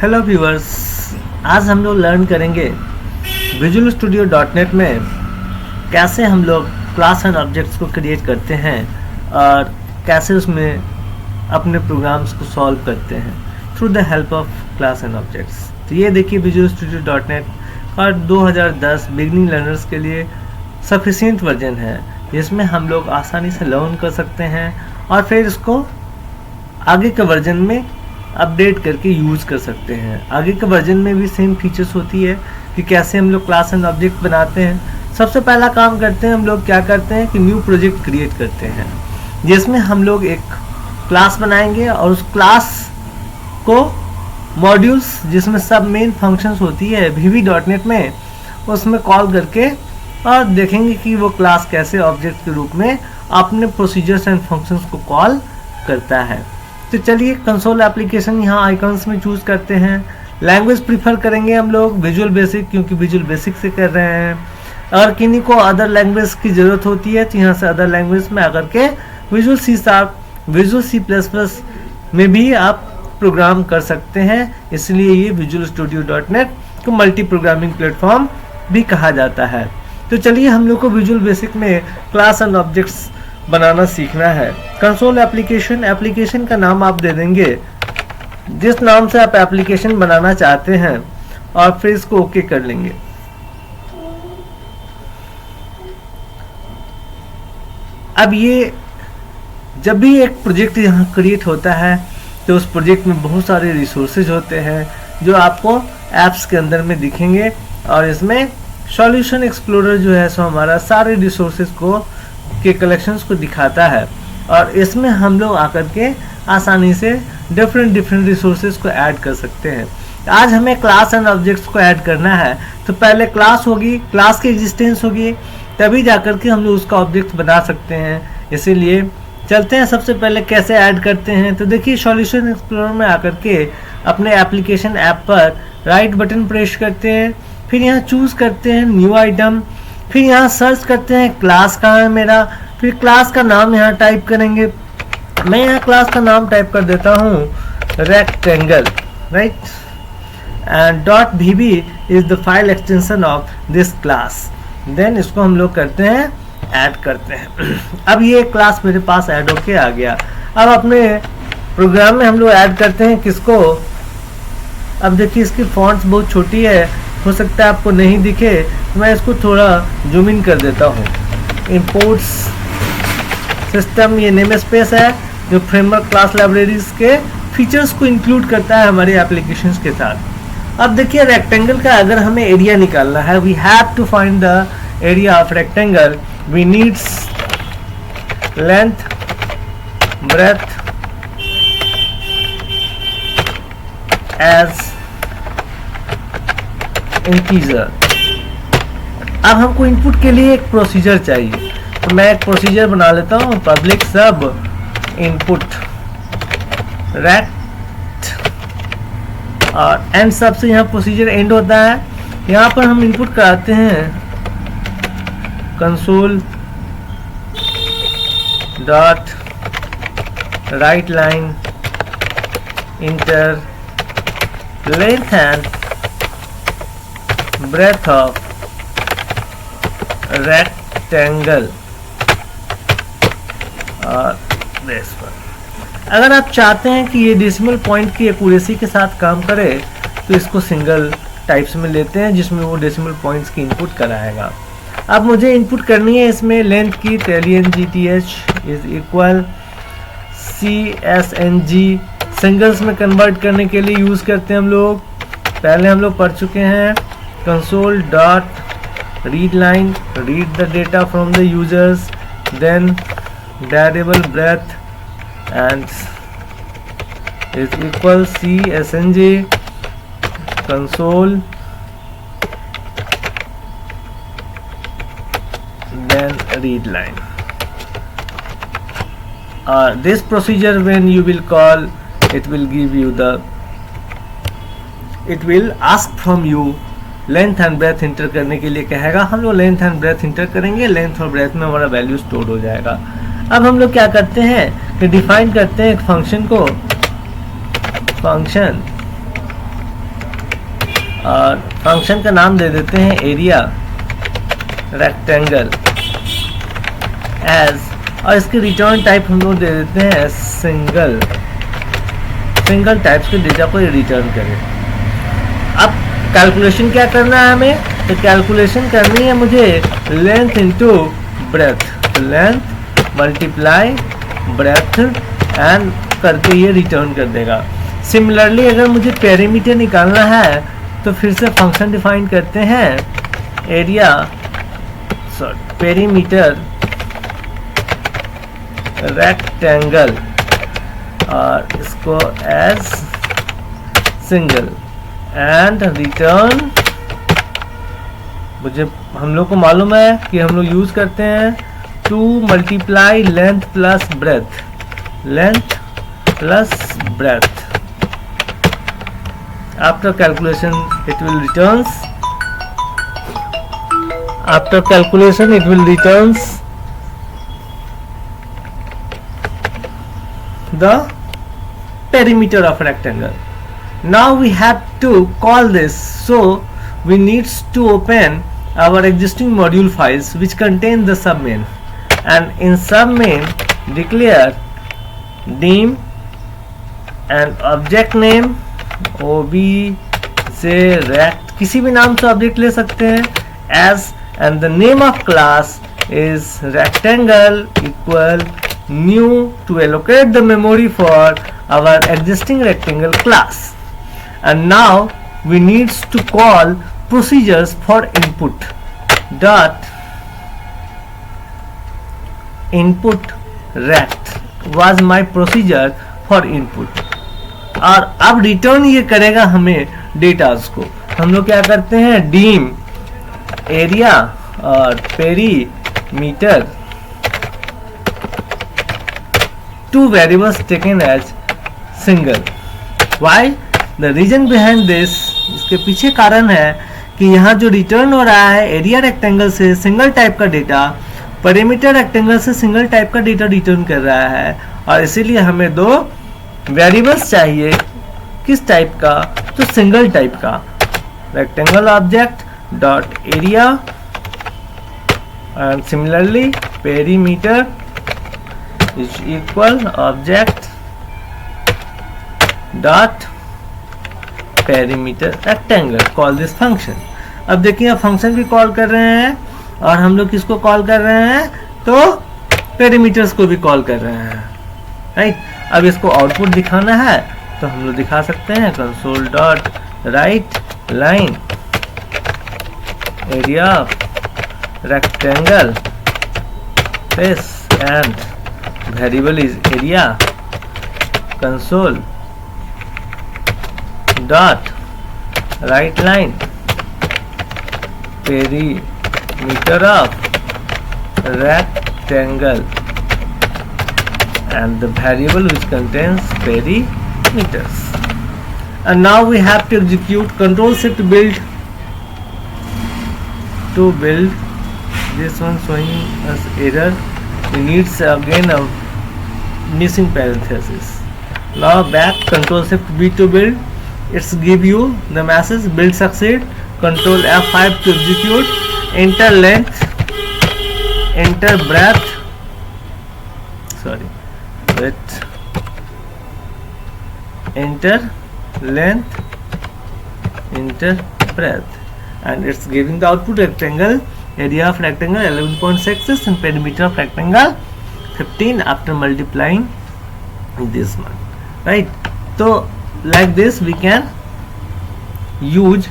Hello viewers, आज हम लोग लर्न करेंगे विजुअल स्टूडियो .NET में कैसे हम लोग क्लास एंड ऑब्जेक्ट्स को क्रिएट करते हैं और कैसे उसमें अपने प्रोग्राम्स को सॉल्व करते हैं through the help of class and objects. तो ये देखिए विजुअल स्टूडियो .NET और 2010 बिगनिंग लर्नर्स के लिए सफिशिएंट वर्जन है, जिसमें हम लोग आसानी से लर्न कर सकते हैं और फिर इसको आगे के वर्जन में अपडेट करके यूज़ कर सकते हैं। आगे के वर्जन में भी सेम फीचर्स होती है कि कैसे हम लोग क्लास एंड ऑब्जेक्ट बनाते हैं। सबसे पहला काम करते हैं हम लोग क्या करते हैं कि न्यू प्रोजेक्ट क्रिएट करते हैं, जिसमें हम लोग एक क्लास बनाएंगे और उस क्लास को मॉड्यूल्स जिसमें सब मेन फंक्शंस होती है VB.NET में, उसमें कॉल करके और देखेंगे कि वो क्लास कैसे ऑब्जेक्ट के रूप में अपने प्रोसीजर्स एंड फंक्शंस को कॉल करता है। तो चलिए कंसोल एप्लीकेशन यहाँ आइकन्स में चूज़ करते हैं। लैंग्वेज प्रीफर करेंगे हम लोग विजुअल बेसिक, क्योंकि विजुअल बेसिक से कर रहे हैं। अगर किन्हीं को अदर लैंग्वेज की ज़रूरत होती है तो यहाँ से अदर लैंग्वेज में आकर के विजुअल C++ में भी आप प्रोग्राम कर सकते हैं। इसलिए ये विजुअल स्टूडियो .NET को मल्टी प्रोग्रामिंग प्लेटफॉर्म भी कहा जाता है। तो चलिए हम लोग को विजुअल बेसिक में क्लास एंड ऑब्जेक्ट्स बनाना सीखना है। कंसोल एप्लीकेशन का नाम आप दे देंगे जिस नाम से आप एप्लीकेशन बनाना चाहते हैं और फिर इसको ओके कर लेंगे। अब ये जब भी एक प्रोजेक्ट यहाँ क्रिएट होता है तो उस प्रोजेक्ट में बहुत सारे रिसोर्सेज होते हैं जो आपको ऐप्स के अंदर में दिखेंगे, और इसमें सॉल्यूशन एक्सप्लोरर जो है सो हमारा सारे रिसोर्सेज को के कलेक्शंस को दिखाता है, और इसमें हम लोग आकर के आसानी से डिफरेंट रिसोर्सेज को ऐड कर सकते हैं। आज हमें क्लास एंड ऑब्जेक्ट्स को ऐड करना है, तो पहले क्लास होगी, क्लास की एग्जिस्टेंस होगी, तभी जाकर के हम लोग उसका ऑब्जेक्ट बना सकते हैं। इसीलिए चलते हैं सबसे पहले कैसे ऐड करते हैं। तो देखिए सॉल्यूशन एक्सप्लोरर में आकर के अपने एप्लीकेशन ऐप पर राइट बटन प्रेस करते हैं, फिर यहाँ चूज़ करते हैं न्यू आइटम, फिर यहाँ सर्च करते हैं क्लास कहाँ है मेरा, फिर क्लास का नाम यहाँ टाइप करेंगे। मैं यहाँ क्लास का नाम टाइप कर देता हूँ rectangle, right, and .VB is the file extension of this class. Then इसको हम लोग करते हैं ऐड करते हैं। अब ये क्लास मेरे पास ऐड होके आ गया। अब अपने प्रोग्राम में हम लोग ऐड करते हैं किसको। अब देखिए इसकी फॉन्ट्स बहुत छोटी है, हो सकता है आपको नहीं दिखे, तो मैं इसको थोड़ा जूम इन कर देता हूँ। इंपोर्ट्स सिस्टम ये नेम स्पेस है जो फ्रेमवर्क क्लास लाइब्रेरीज के फीचर्स को इंक्लूड करता है हमारे एप्लीकेशंस के साथ। अब देखिए रेक्टेंगल का अगर हमें एरिया निकालना है, we have to find the area of rectangle. We needs length, breadth as integer. अब हमको इनपुट के लिए एक प्रोसीजर चाहिए, तो मैं एक प्रोसीजर बना लेता हूँ, पब्लिक सब इनपुट रेक्ट, और एंड सब से यहाँ प्रोसीजर एंड होता है। यहाँ पर हम इनपुट कराते हैं console dot right line inter length and breadth of rectangle और बेस पर। अगर आप चाहते हैं कि ये डेसिमल पॉइंट की एक्यूरेसी के साथ काम करे तो इसको सिंगल टाइप्स में लेते हैं, जिसमें वो डेसिमल पॉइंट्स की इनपुट कराएगा। अब मुझे इनपुट करनी है इसमें लेंथ की, LNGTH is equal CSNG singles में कन्वर्ट करने के लिए यूज़ करते हैं हम लोग। पहले हम लोग पढ़ चुके हैं console dot read line, read the data from the users, then variable breadth and is equal CSNG console, then read line. This procedure when you will call, it will give you the, it will ask from you length and breadth enter करने के लिए कहेगा। हम लोग length and breadth enter करेंगे, length और breadth में हमारा वैल्यू स्टोर हो जाएगा। अब हम लोग क्या करते हैं कि डिफाइन करते हैं एक फंक्शन को, फंक्शन और फंक्शन का नाम दे देते हैं एरिया रेक्टेंगल एज, और इसकी रिटर्न टाइप हम लोग दे देते हैं सिंगल टाइप्स के डेटा को रिटर्न करें। अब कैलकुलेशन क्या करना है हमें, तो कैलकुलेशन करनी है मुझे length into breadth, length multiply breath and करके ये रिटर्न कर देगा। सिमिलरली अगर मुझे पेरीमीटर निकालना है तो फिर से फंक्शन डिफाइन करते हैं एरिया पेरीमीटर रेक्टेंगल और इसको एज सिंगल एंड रिटर्न। मुझे हम लोग को मालूम है कि हम लोग यूज करते हैं 2 multiply length plus breadth, length plus breadth. After calculation it will returns, after calculation it will returns the perimeter of rectangle. Now we have to call this, so we need to open our existing module files which contain the submain, and in submain declare dim and object name object, किसी भी नाम से object ले सकते हैं as, and the name of class is rectangle equal new to allocate the memory for our existing rectangle class. And now we need to call procedures for input dot input rect was my procedure for input, और अब return ये करेगा हमें datas को। हम लोग क्या करते हैं, डीम एरिया और perimeter, 2 variables taken as single. Why? The reason behind this, इसके पीछे कारण है कि यहाँ जो रिटर्न हो रहा है एरिया रेक्टेंगल से सिंगल टाइप का डेटा, पेरीमीटर रेक्टेंगल से सिंगल टाइप का डेटा रिटर्न कर रहा है, और इसीलिए हमें 2 वेरिएबल्स चाहिए। किस टाइप का, तो सिंगल टाइप का। Rectangle object dot area and similarly perimeter is equal object dot perimeter rectangle. Call this function. अब देखिए अब फंक्शन भी कॉल कर रहे हैं और हम लोग किसको कॉल कर रहे हैं, तो पेरीमीटर्स को भी कॉल कर रहे हैं, राइट। अब इसको आउटपुट दिखाना है तो हम लोग दिखा सकते हैं console dot right line area rectangle this and variable is area console dot right line perimeter of rectangle and the variable which contains perimeters. And now we have to execute control shift build to build. This one showing us error, it needs again a missing parenthesis. Now back control shift B to build, it's give you the message build succeed. Control F5 to execute, enter length, enter breadth, enter length, enter breadth, and it's giving the output rectangle, area of rectangle 11.66 and perimeter of rectangle 15 after multiplying this one, right? So like this we can use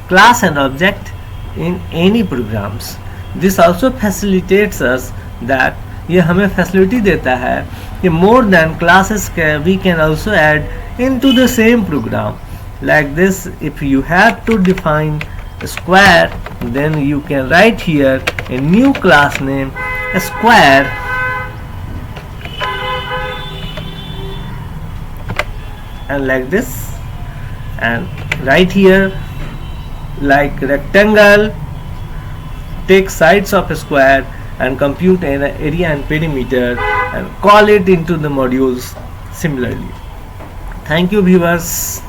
class and object in any programs. This also facilitates us that ये हमें facility देता है कि more than classes we can also add into the same program. Like this, if you have to define a square, then you can write here a new class name a square, and like this, and right here like rectangle, take sides of a square and compute an area and perimeter and call it into the modules similarly. Thank you viewers.